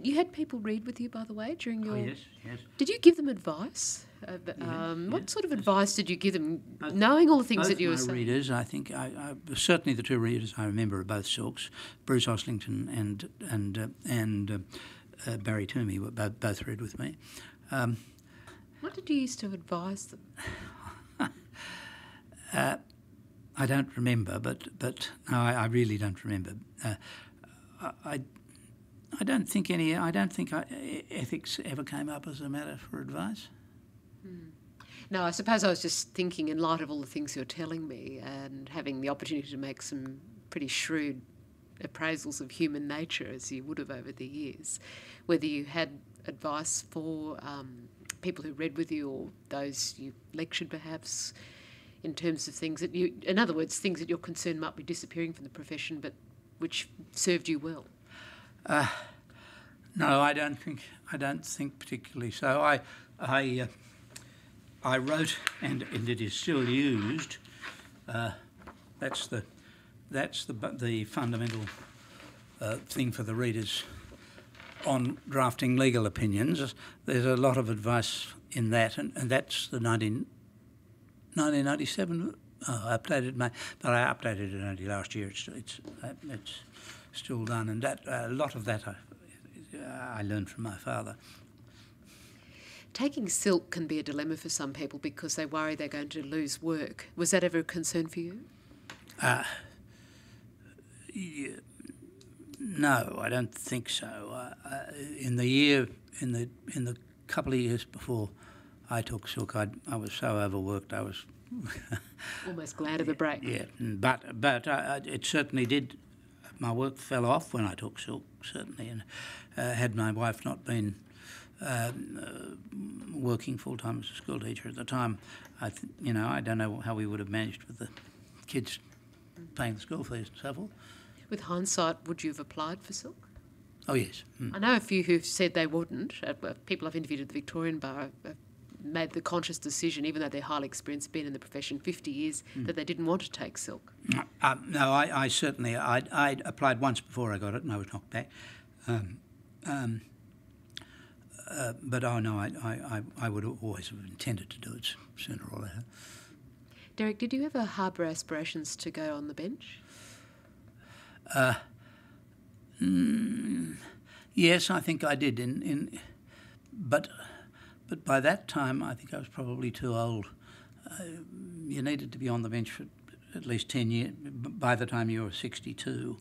You had people read with you, by the way, during your... Oh, yes, yes. Did you give them advice? What sort of advice did you give them, knowing all the things that you were saying? Both my readers, I think, certainly the two readers I remember are both Silks. Bruce Oslington and Barry Toomey were both read with me. What did you used to advise them? I don't remember, but no, I really don't remember. I don't think ethics ever came up as a matter for advice. No, I suppose I was just thinking, in light of all the things you're telling me and having the opportunity to make some pretty shrewd appraisals of human nature, as you would have over the years, whether you had advice for people who read with you or those you lectured perhaps, in terms of things that you, in other words, things that you're concerned might be disappearing from the profession but which served you well. No, I don't think particularly so. I wrote, and it is still used. That's the fundamental thing for the readers on drafting legal opinions. There's a lot of advice in that, and that's the 1997. I updated but I updated it only last year. It's still done, and that a lot of that I learned from my father. Taking silk can be a dilemma for some people because they worry they're going to lose work. Was that ever a concern for you? No, I don't think so. In the couple of years before I took silk, I was so overworked. I was almost glad of a break. Yeah, but it certainly did. My work fell off when I took silk, certainly, and had my wife not been working full-time as a school teacher at the time, I don't know how we would have managed with the kids paying the school fees and so forth. With hindsight, would you have applied for silk? Oh, yes. I know a few who've said they wouldn't. People I've interviewed at the Victorian Bar have made the conscious decision, even though they're highly experienced, been in the profession 50 years, that they didn't want to take silk. No, I certainly... I applied once before I got it and I was knocked back. But no, I would always have intended to do it sooner or later. Derek, did you ever harbour aspirations to go on the bench? Yes, I think I did. But by that time, I think I was probably too old. You needed to be on the bench for at least 10 years. By the time you were 62,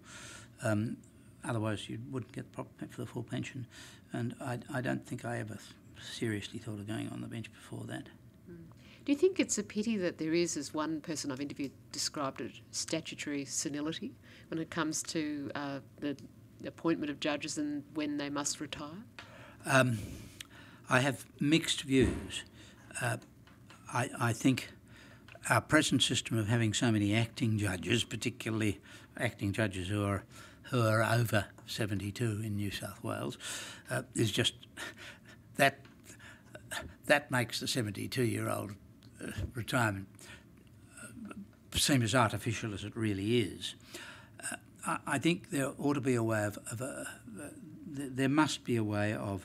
otherwise you wouldn't get for the full pension. And I don't think I ever seriously thought of going on the bench before that. Do you think it's a pity that there is, as one person I've interviewed described it, statutory senility when it comes to the appointment of judges and when they must retire? I have mixed views. I think our present system of having so many acting judges, particularly acting judges who are over 72 in New South Wales, is just that makes the 72-year-old retirement seem as artificial as it really is. I think there ought to be a way there must be a way of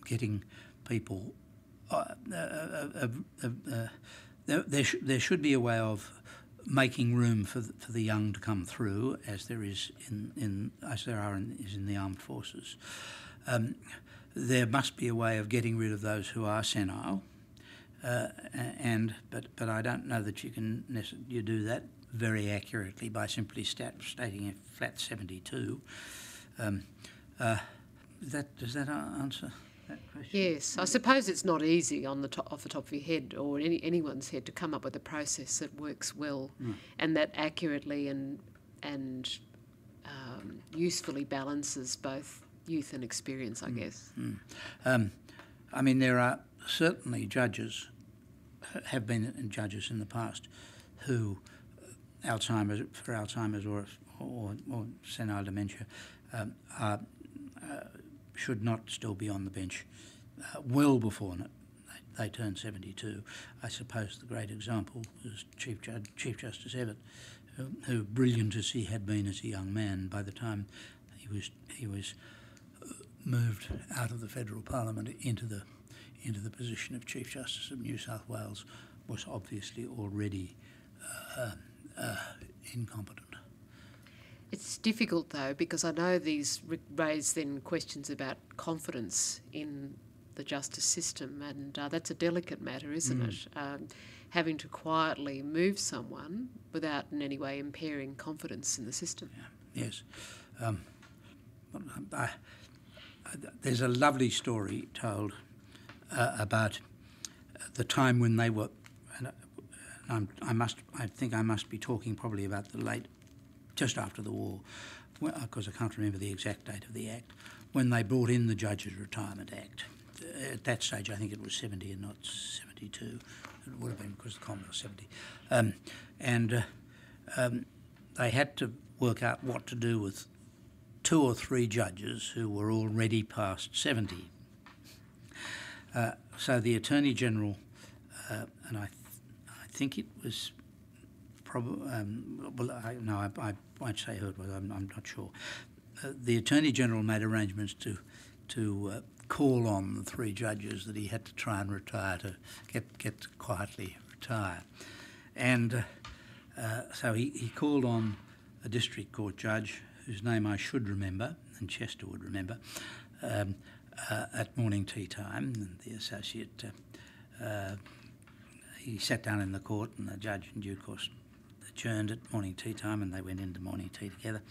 getting people. There should be a way of making room for the young to come through, as there is in the armed forces. There must be a way of getting rid of those who are senile, but I don't know that you do that very accurately by simply stating a flat 72. Does that answer that question? Yes, I suppose it's not easy off the top of your head or anyone's head to come up with a process that works well and that accurately and usefully balances both youth and experience, I guess. I mean, there are certainly judges, have been judges in the past, who Alzheimer's or senile dementia should not still be on the bench well before they turn 72. I suppose the great example is Chief Justice Evatt, who brilliant as he had been as a young man, by the time he was moved out of the federal parliament into the position of Chief Justice of New South Wales was obviously already incompetent. It's difficult though, because I know these raise then questions about confidence in the justice system, and that's a delicate matter, isn't it? Having to quietly move someone without in any way impairing confidence in the system. Yeah. Yes. There's a lovely story told about the time when they were, and I think I must be talking probably about just after the war, because I can't remember the exact date of the Act, when they brought in the Judges Retirement Act. At that stage, I think it was 70 and not 72. It would have been because the Common was 70. They had to work out what to do with 2 or 3 judges who were already past 70. So the Attorney General, and I think it was probably, I won't say who it was, I'm not sure. The Attorney General made arrangements to call on the 3 judges that he had to try and retire, to get quietly retire. And so he called on a district court judge, whose name I should remember, and Chester would remember, at morning tea time. And the associate, he sat down in the court, and the judge in due course adjourned at morning tea time, and they went into morning tea together.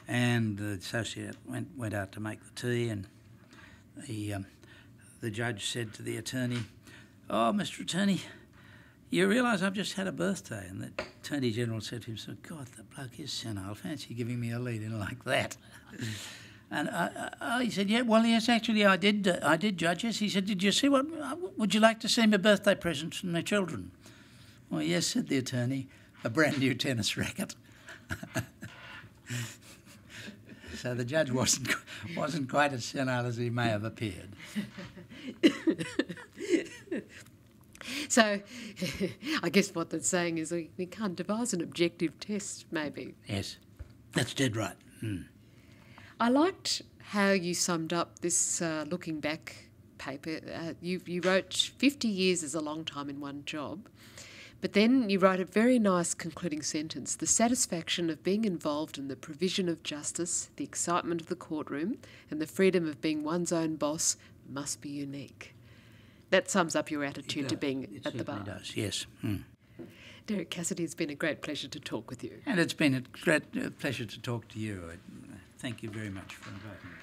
And the associate went out to make the tea, and the judge said to the attorney, "Oh, Mr. Attorney, you realise I've just had a birthday?" And the Attorney General said to him, "So God, the bloke is senile. Fancy giving me a lead in like that." And he said, "Yeah, well, yes, actually, I did, Judge." Yes. He said, "Did you see what? Would you like to see my birthday present from my children?" "Well, yes," said the attorney, "a brand new tennis racket." So the judge wasn't quite as senile as he may have appeared. So I guess what they're saying is we can't devise an objective test, maybe. Yes, that's dead right. I liked how you summed up this looking back paper. You wrote 50 years is a long time in one job, but then you wrote a very nice concluding sentence: "The satisfaction of being involved in the provision of justice, the excitement of the courtroom, and the freedom of being one's own boss must be unique." That sums up your attitude to being at the bar. It does, yes. Derek Cassidy, it's been a great pleasure to talk with you. And it's been a great pleasure to talk to you. Thank you very much for inviting me.